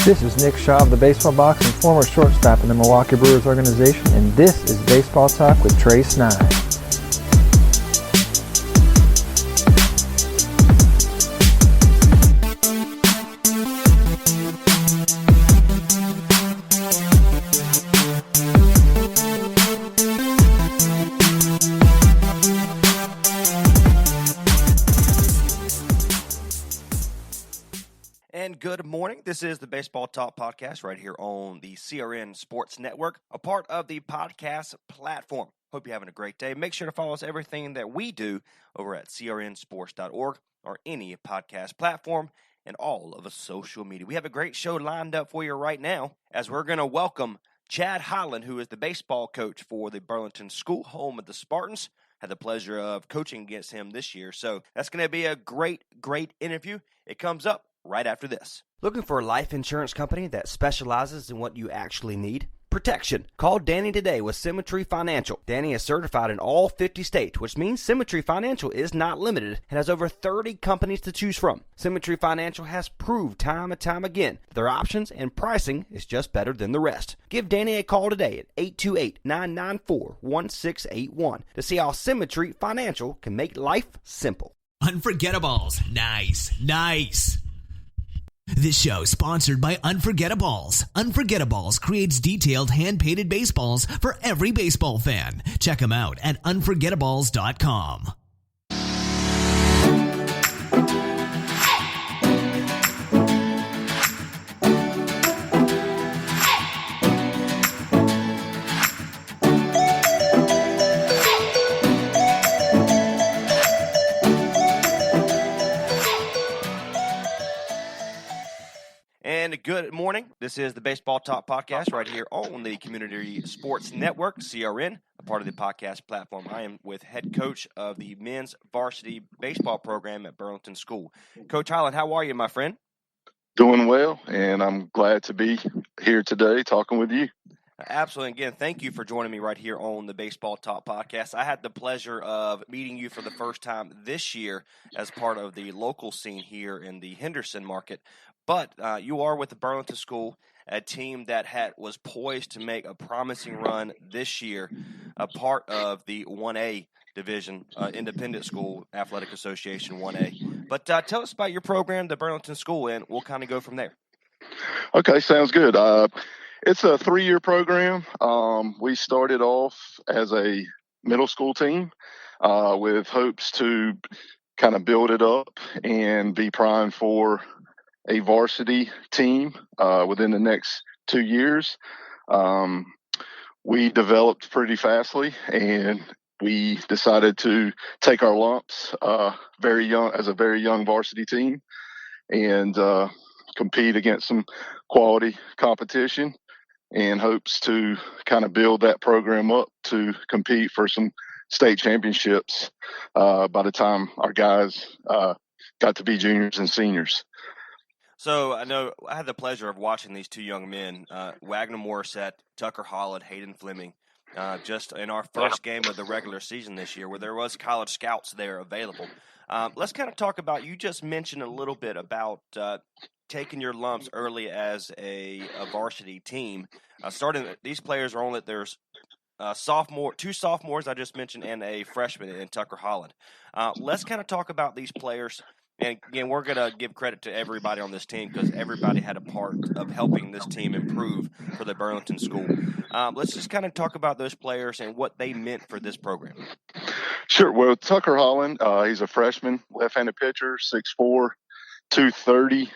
This is Nick Shaw of the Baseball Box and former shortstop in the Milwaukee Brewers organization, and this is Baseball Talk with Trey Snide. And good morning. This is the Baseball Talk podcast right here on the CRN Sports Network, a part of the podcast platform. Hope you're having a great day. Make sure to follow us everything that we do over at crnsports.org or any podcast platform and all of the social media. We have a great show lined up for you right now as we're going to welcome Chad Holland, who is the baseball coach for the Burlington School, home of the Spartans. Had the pleasure of coaching against him this year. So that's going to be a great interview. It comes up right after this. Looking for a life insurance company that specializes in what you actually need? Protection. Call Danny today with Symmetry Financial. Danny is certified in all 50 states, which means Symmetry Financial is not limited and has over 30 companies to choose from. Symmetry Financial has proved time and time again that their options and pricing is just better than the rest. Give Danny a call today at 828-994-1681 to see how Symmetry Financial can make life simple. Unforgettables. Nice. This show is sponsored by Unforgettables. Unforgettables creates detailed hand-painted baseballs for every baseball fan. Check them out at unforgettables.com. And good morning. This is the Baseball Talk podcast right here on the Community Sports Network, CRN, a part of the podcast platform. I am with head coach of the men's varsity baseball program at Burlington School. Coach Holland, how are you, my friend? Doing well, and I'm glad to be here today talking with you. Absolutely. Again, thank you for joining me right here on the Baseball Talk podcast. I had the pleasure of meeting you for the first time this year as part of the local scene here in the Henderson market. But you are with the Burlington School, a team that was poised to make a promising run this year, a part of the 1A division, Independent School Athletic Association 1A. But tell us about your program, the Burlington School, and we'll kind of go from there. Okay, sounds good. It's a 3-year program. We started off as a middle school team with hopes to kind of build it up and be primed for a varsity team within the next 2 years. We developed pretty fastly, and we decided to take our lumps very young varsity team and compete against some quality competition, and hopes to kind of build that program up to compete for some state championships by the time our guys got to be juniors and seniors. So I know I had the pleasure of watching these two young men, Wagner Morissette, Tucker Holland, Hayden Fleming, just in our first game of the regular season this year, where there was college scouts there available. Let's kind of talk about, you just mentioned a little bit about taking your lumps early as a varsity team. These players are only, there's two sophomores I just mentioned, and a freshman in Tucker Holland. Let's kind of talk about these players. And again, we're going to give credit to everybody on this team because everybody had a part of helping this team improve for the Burlington School. Let's just kind of talk about those players and what they meant for this program. Sure. Well, Tucker Holland, he's a freshman, left-handed pitcher, 6'4", 230.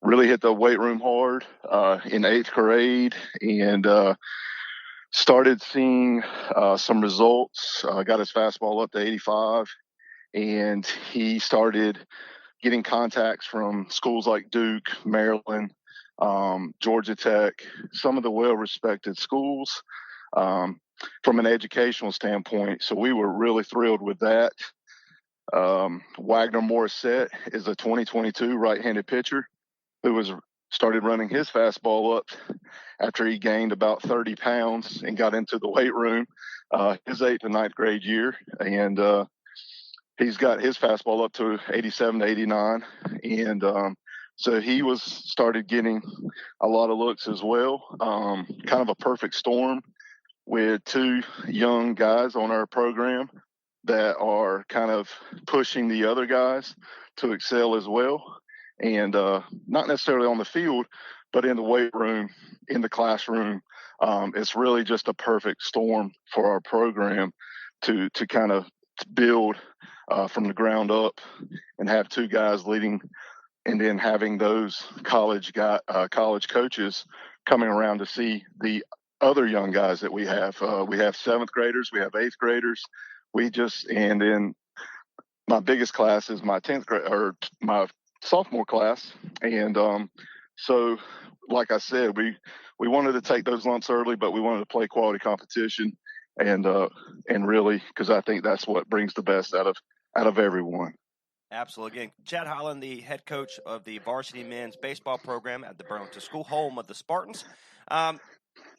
Really hit the weight room hard in 8th grade, and started seeing some results. Got his fastball up to 85. And he started getting contacts from schools like Duke, Maryland, Georgia Tech, some of the well-respected schools from an educational standpoint. So we were really thrilled with that. Wagner Morissette is a 2022 right-handed pitcher who started running his fastball up after he gained about 30 pounds and got into the weight room his 8th and 9th grade year. And he's got his fastball up to 87 to 89, and So he started getting a lot of looks as well. Kind of a perfect storm with two young guys on our program that are kind of pushing the other guys to excel as well. And not necessarily on the field, but in the weight room, in the classroom. It's really just a perfect storm for our program to kind of build from the ground up and have two guys leading, and then having those college coaches coming around to see the other young guys that we have. We have 7th graders, we have 8th graders. And then my biggest class is my 10th grade, or my sophomore class. And so, like I said, we wanted to take those lumps early, but we wanted to play quality competition, and really, because I think that's what brings the best out of everyone. Absolutely. Again, Chad Holland, the head coach of the varsity men's baseball program at the Burlington School, home of the Spartans.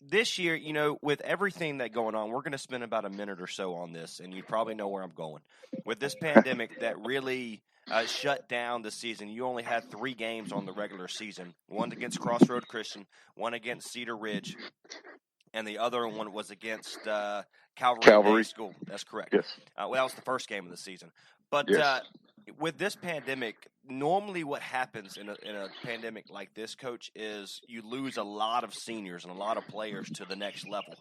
This year, with everything that's going on, we're going to spend about a minute or so on this, and you probably know where I'm going. With this pandemic that really shut down the season, you only had 3 games on the regular season, one against Crossroad Christian, one against Cedar Ridge, and the other one was against Calvary Day School. That's correct. Yes. Well, that was the first game of the season. But yes. With this pandemic, normally what happens in a pandemic like this, Coach, is you lose a lot of seniors and a lot of players to the next level.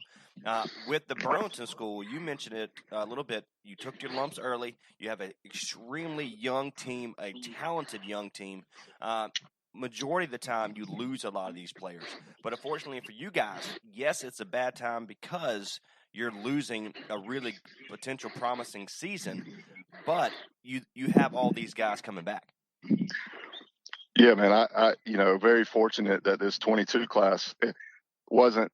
With the Burlington School, you mentioned it a little bit. You took your lumps early. You have an extremely young team, a talented young team. Majority of the time, you lose a lot of these players. But unfortunately for you guys, yes, it's a bad time because you're losing a really potential promising season, but you have all these guys coming back. Yeah, man, I very fortunate that this 22 class weren't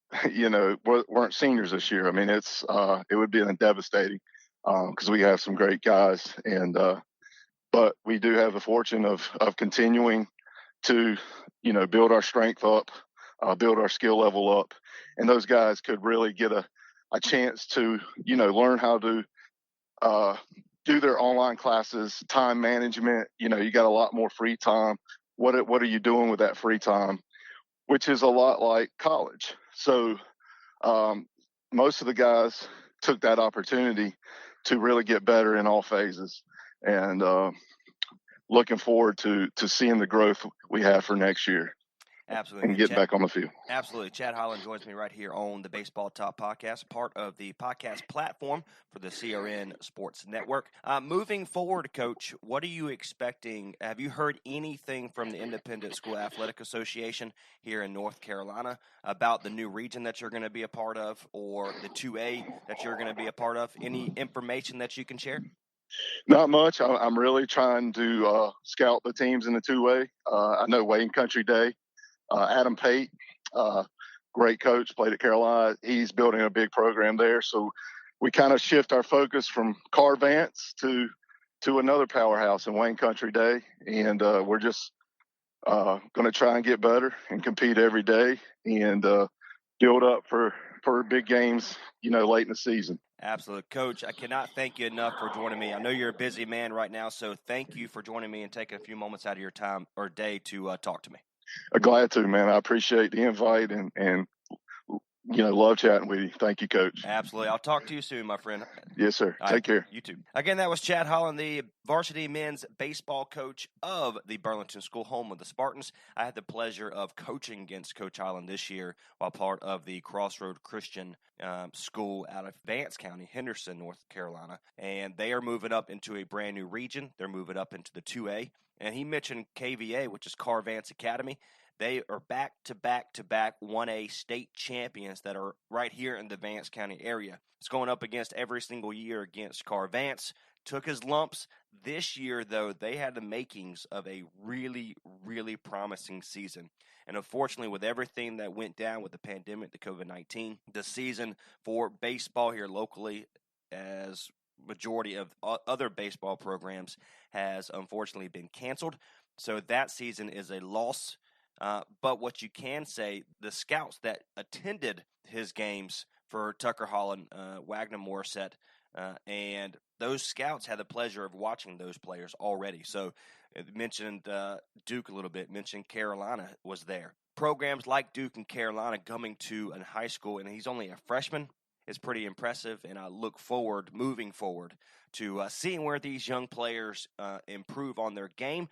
seniors this year. I mean, it would be devastating because we have some great guys, and but we do have the fortune of continuing to build our strength up, build our skill level up, and those guys could really get a chance to learn how to do their online classes, time management. You got a lot more free time. What are you doing with that free time? Which is a lot like college. So most of the guys took that opportunity to really get better in all phases, and looking forward to seeing the growth we have for next year. Absolutely. And get back on the field. Absolutely. Chad Holland joins me right here on the Baseball Talk podcast, part of the podcast platform for the CRN Sports Network. Moving forward, Coach, what are you expecting? Have you heard anything from the Independent School Athletic Association here in North Carolina about the new region that you're going to be a part of, or the 2A that you're going to be a part of? Any information that you can share? Not much. I'm really trying to scout the teams in the 2A. I know Wayne Country Day. Adam Pate, great coach, played at Carolina. He's building a big program there. So we kind of shift our focus from Carvance to another powerhouse in Wayne Country Day. And we're just going to try and get better and compete every day and build up for big games, late in the season. Absolutely. Coach, I cannot thank you enough for joining me. I know you're a busy man right now, so thank you for joining me and taking a few moments out of your time or day to talk to me. Glad to, man. I appreciate the invite and love chatting with you. Thank you, Coach. Absolutely. I'll talk to you soon, my friend. Yes, sir. Take care. You too. Again, that was Chad Holland, the varsity men's baseball coach of the Burlington School, home of the Spartans. I had the pleasure of coaching against Coach Holland this year while part of the Crossroad Christian School out of Vance County, Henderson, North Carolina. And they are moving up into a brand new region. They're moving up into the 2A. And he mentioned KVA, which is Carr Vance Academy. They are back-to-back 1A state champions that are right here in the Vance County area. It's going up against every single year against Carr Vance. Took his lumps. This year, though, they had the makings of a really, really promising season. And unfortunately, with everything that went down with the pandemic, the COVID-19, the season for baseball here locally, as majority of other baseball programs, has unfortunately been canceled. So that season is a loss. But what you can say, the scouts that attended his games for Tucker Holland, Wagner Morissette, and those scouts had the pleasure of watching those players already. So it mentioned Duke a little bit, mentioned Carolina was there. Programs like Duke and Carolina coming to a high school, and he's only a freshman, is pretty impressive, and I look forward, moving forward, to seeing where these young players improve on their game.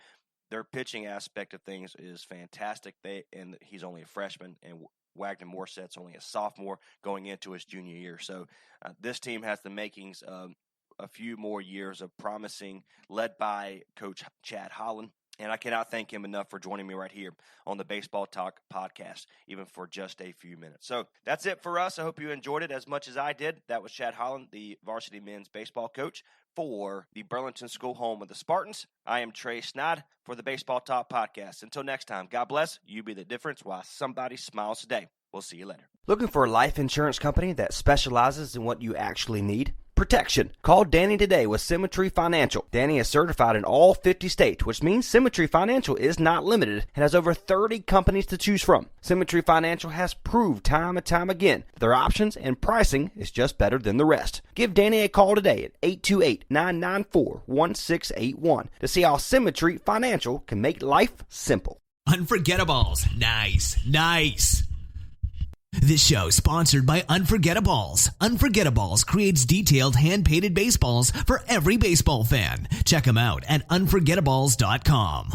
Their pitching aspect of things is fantastic. And he's only a freshman, and Wagner Morissette's only a sophomore going into his junior year. So this team has the makings of a few more years of promising, led by Coach Chad Holland. And I cannot thank him enough for joining me right here on the Baseball Talk podcast, even for just a few minutes. So that's it for us. I hope you enjoyed it as much as I did. That was Chad Holland, the varsity men's baseball coach for the Burlington School home of the Spartans. I am Trey Snide for the Baseball Talk podcast. Until next time, God bless. You be the difference while somebody smiles today. We'll see you later. Looking for a life insurance company that specializes in what you actually need? Protection. Call Danny today with Symmetry Financial. Danny is certified in all 50 states, which means Symmetry Financial is not limited and has over 30 companies to choose from. Symmetry Financial has proved time and time again that their options and pricing is just better than the rest. Give Danny a call today at 828-994-1681 to see how Symmetry Financial can make life simple. Unforgettables. Nice. This show sponsored by Unforgettables. Unforgettables creates detailed hand-painted baseballs for every baseball fan. Check them out at unforgettables.com.